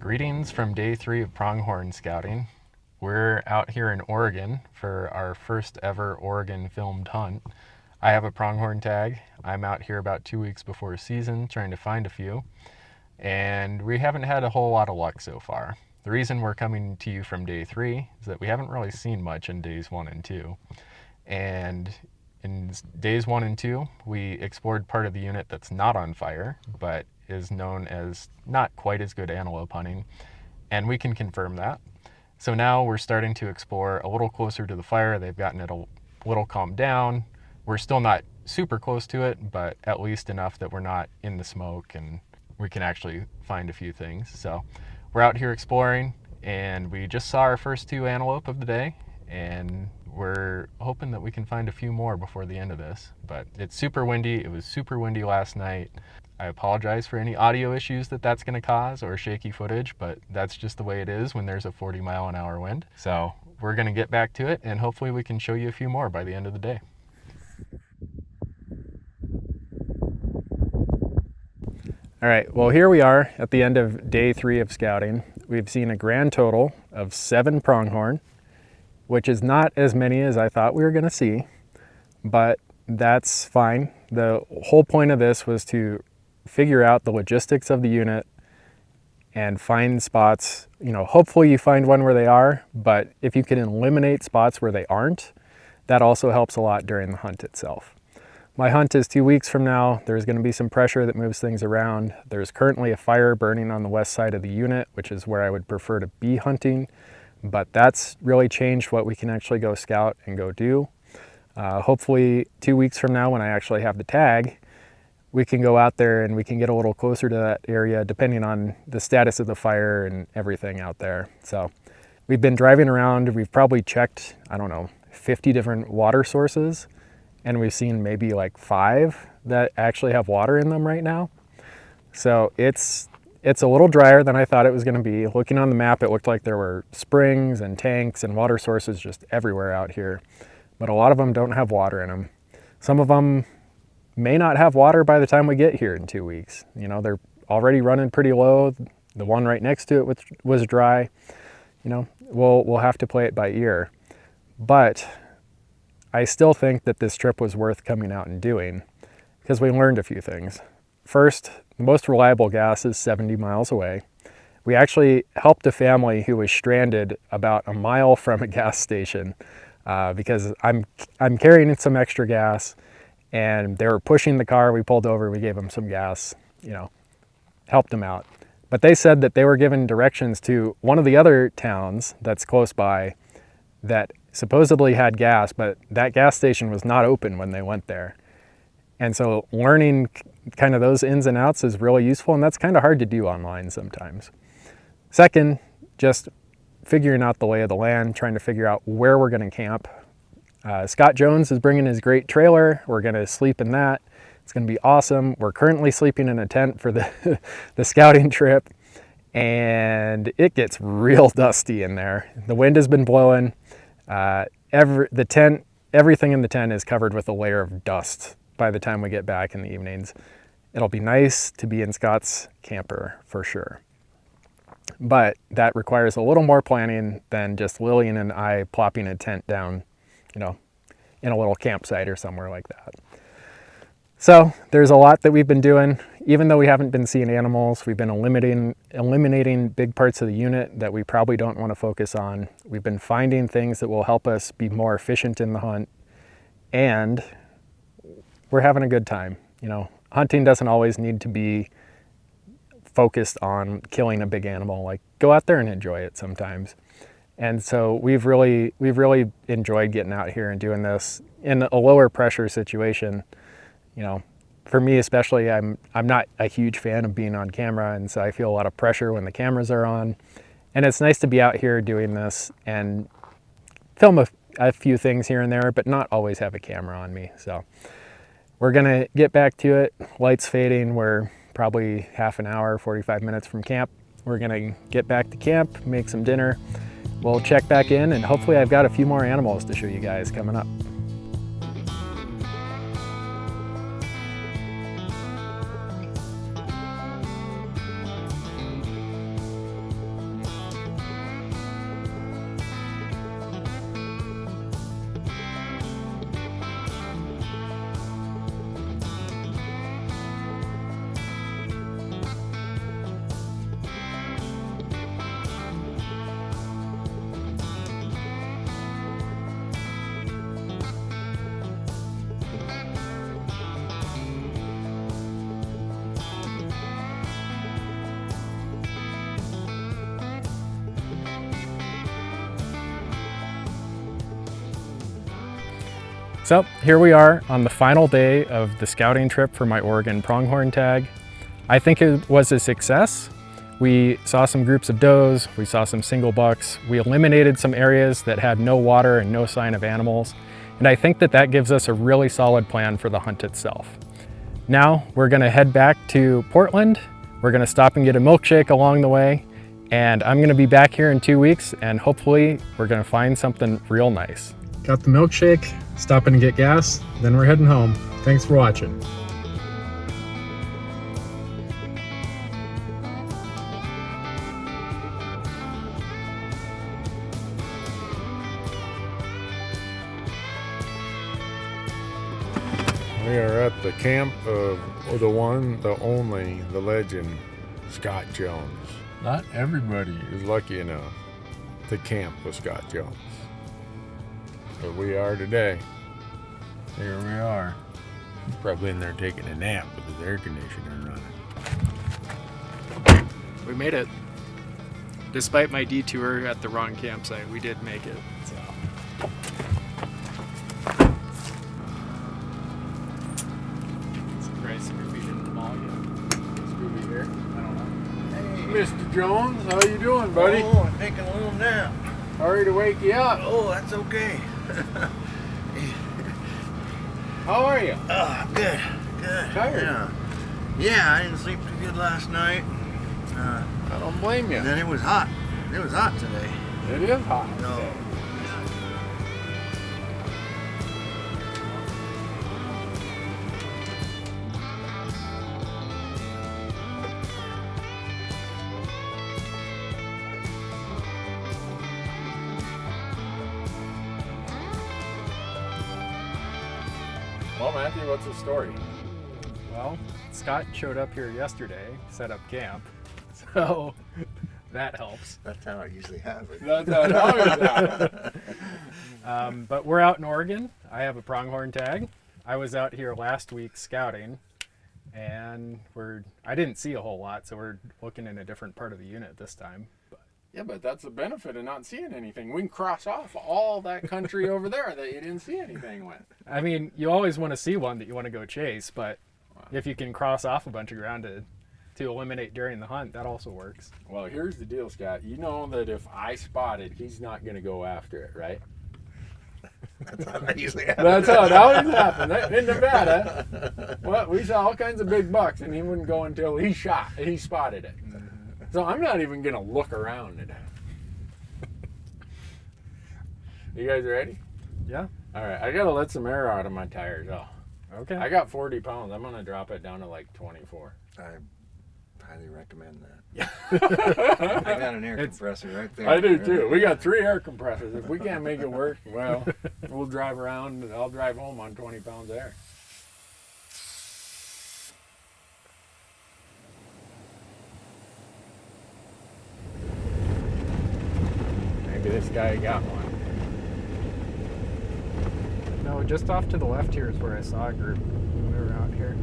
Greetings from day 3 of pronghorn scouting. We're out here in Oregon for our first ever Oregon filmed hunt. I have a pronghorn tag. I'm out here about 2 weeks before season trying to find a few, and we haven't had a whole lot of luck so far. The reason we're coming to you from day 3 is that we haven't really seen much in days 1 and 2. And in days 1 and 2, we explored part of the unit that's not on fire, but is known as not quite as good antelope hunting, and we can confirm that. So now we're starting to explore a little closer to the fire. They've gotten it a little calmed down. We're still not super close to it, but at least enough that we're not in the smoke and we can actually find a few things. So we're out here exploring, and we just saw our first 2 antelope of the day, and we're hoping that we can find a few more before the end of this. But it's super windy. It was super windy last night. I apologize for any audio issues that's going to cause or shaky footage, but that's just the way it is when there's a 40-mile-an-hour wind. So we're going to get back to it, and hopefully we can show you a few more by the end of the day. All right, well, here we are at the end of day 3 of scouting. We've seen a grand total of 7 pronghorn, which is not as many as I thought we were going to see, but that's fine. The whole point of this was to figure out the logistics of the unit and find spots. Hopefully you find one where they are, but if you can eliminate spots where they aren't, that also helps a lot during the hunt itself. My hunt is 2 weeks from now. There's going to be some pressure that moves things around. There's currently a fire burning on the west side of the unit, which is where I would prefer to be hunting, but that's really changed what we can actually go scout and go do. Hopefully 2 weeks from now, when I actually have the tag, we can go out there and we can get a little closer to that area depending on the status of the fire and everything out there. So we've been driving around. We've probably checked, 50 different water sources, and we've seen maybe like 5 that actually have water in them right now. So it's a little drier than I thought it was going to be. Looking on the map, it looked like there were springs and tanks and water sources just everywhere out here, but a lot of them don't have water in them. Some of them may not have water by the time we get here in 2 weeks. They're already running pretty low. The one right next to it was dry. We'll have to play it by ear. But I still think that this trip was worth coming out and doing because we learned a few things. First, the most reliable gas is 70 miles away. We actually helped a family who was stranded about a mile from a gas station because I'm carrying some extra gas, and they were pushing the car. We pulled over, we gave them some gas, helped them out. But they said that they were given directions to one of the other towns that's close by that supposedly had gas, but that gas station was not open when they went there. And so learning kind of those ins and outs is really useful, and that's kind of hard to do online sometimes. Second, just figuring out the lay of the land, trying to figure out where we're going to camp. Scott Jones is bringing his great trailer. We're going to sleep in that. It's going to be awesome. We're currently sleeping in a tent for the scouting trip, and it gets real dusty in there. The wind has been blowing. Everything in the tent is covered with a layer of dust by the time we get back in the evenings. It'll be nice to be in Scott's camper for sure, but that requires a little more planning than just Lillian and I plopping a tent down in a little campsite or somewhere like that. So there's a lot that we've been doing. Even though we haven't been seeing animals, we've been eliminating big parts of the unit that we probably don't want to focus on. We've been finding things that will help us be more efficient in the hunt, and we're having a good time. Hunting doesn't always need to be focused on killing a big animal. Like, go out there and enjoy it sometimes. And so we've really enjoyed getting out here and doing this in a lower pressure situation. For me especially, I'm not a huge fan of being on camera, and so I feel a lot of pressure when the cameras are on. And it's nice to be out here doing this and film a few things here and there, but not always have a camera on me. So we're gonna get back to it. Light's fading. We're probably half an hour, 45 minutes from camp. We're gonna get back to camp, make some dinner. We'll check back in, and hopefully I've got a few more animals to show you guys coming up. So here we are on the final day of the scouting trip for my Oregon Pronghorn tag. I think it was a success. We saw some groups of does, we saw some single bucks, we eliminated some areas that had no water and no sign of animals, and I think that that gives us a really solid plan for the hunt itself. Now we're gonna head back to Portland. We're gonna stop and get a milkshake along the way, and I'm gonna be back here in 2 weeks, and hopefully we're gonna find something real nice. Got the milkshake, stopping to get gas, then we're heading home. Thanks for watching. We are at the camp of the one, the only, the legend, Scott Jones. Not everybody is lucky enough to camp with Scott Jones. But we are today. Here we are. He's probably in there taking a nap with his air conditioner running. We made it. Despite my detour at the wrong campsite, we did make it. So. Mr. Jones, how you doing, buddy? Oh, I'm taking a little nap. Sorry to wake you up. Oh, that's okay. How are you? Oh, good. Tired? Yeah, I didn't sleep too good last night. I don't blame you. And then it was hot. It was hot today. It is hot. No. Well, Matthew, what's the story? Well, Scott showed up here yesterday, set up camp, so that helps. That's how it usually happens. That's how it always happens. But we're out in Oregon. I have a pronghorn tag. I was out here last week scouting, and I didn't see a whole lot, so we're looking in a different part of the unit this time. Yeah, but that's the benefit of not seeing anything. We can cross off all that country over there that you didn't see anything with. I mean, you always want to see one that you want to go chase, but if you can cross off a bunch of ground to eliminate during the hunt, that also works. Well, here's the deal, Scott. You know that if I spot it, he's not going to go after it, right? That's how that usually happens. That's how it always happens. In Nevada, well, we saw all kinds of big bucks, and he wouldn't go until he spotted it. So I'm not even going to look around today. You guys ready? Yeah. All right, I got to let some air out of my tires. Oh, Okay. I got 40 pounds. I'm going to drop it down to like 24. I highly recommend that. I got an air compressor right there. I do too. We got 3 air compressors. If we can't make it work, well, we'll drive around and I'll drive home on 20 pounds of air. Maybe this guy got one. No, just off to the left here is where I saw a group when we were out here.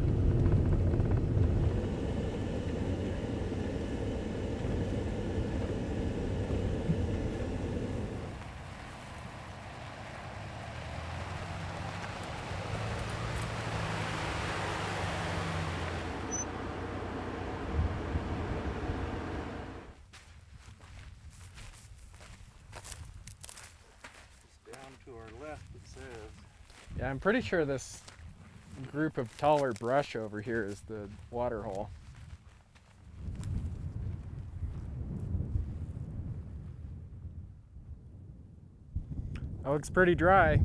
Down to our left, it says. Yeah, I'm pretty sure this group of taller brush over here is the water hole. That looks pretty dry.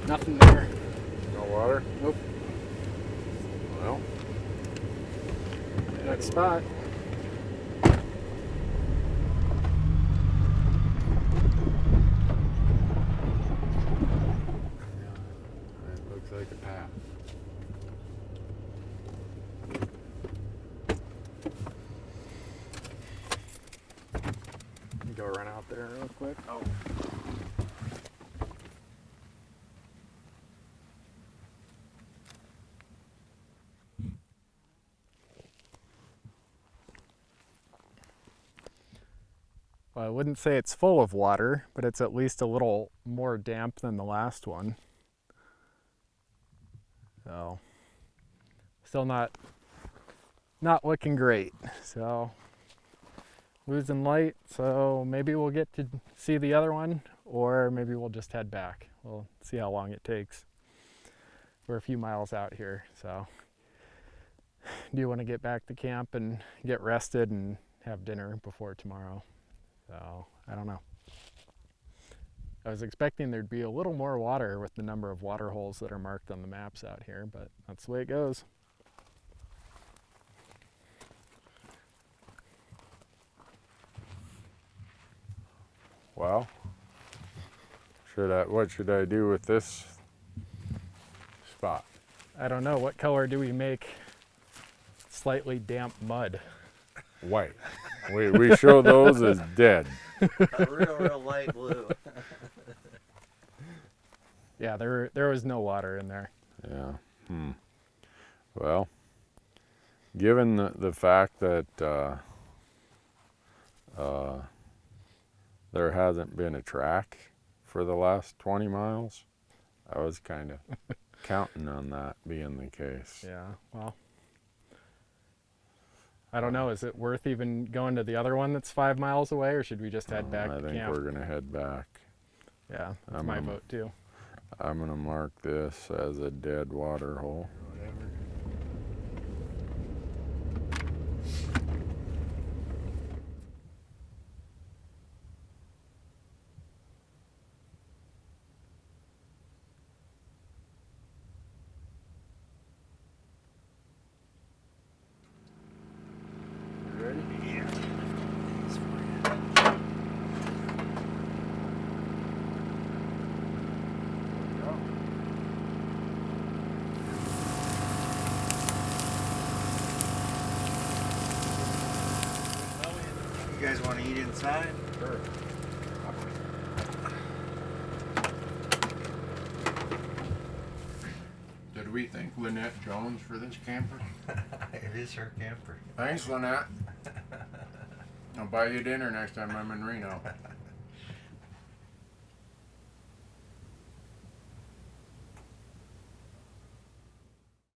Nothing there. No water? Nope. Well, Next spot. it looks like a path. Go run out there real quick. Oh. Well, I wouldn't say it's full of water, but it's at least a little more damp than the last one. So, still not looking great. So, losing light, so maybe we'll get to see the other one, or maybe we'll just head back. We'll see how long it takes. We're a few miles out here, so do you want to get back to camp and get rested and have dinner before tomorrow? So, I don't know. I was expecting there'd be a little more water with the number of water holes that are marked on the maps out here, but that's the way it goes. Well, what should I do with this spot? I don't know, what color do we make slightly damp mud? White. We show those as dead. A real light blue. Yeah, there was no water in there. Yeah. Well, given the fact that there hasn't been a track for the last 20 miles, I was kind of counting on that being the case. Yeah, well, I don't know. Is it worth even going to the other one that's 5 miles away, or should we just head back to I think camp? we're going to head back. Yeah, that's my vote too. I'm going to mark this as a dead water hole. You guys want to eat inside? Sure. Did we thank Lynette Jones for this camper? It is her camper. Thanks, Lynette. I'll buy you dinner next time I'm in Reno.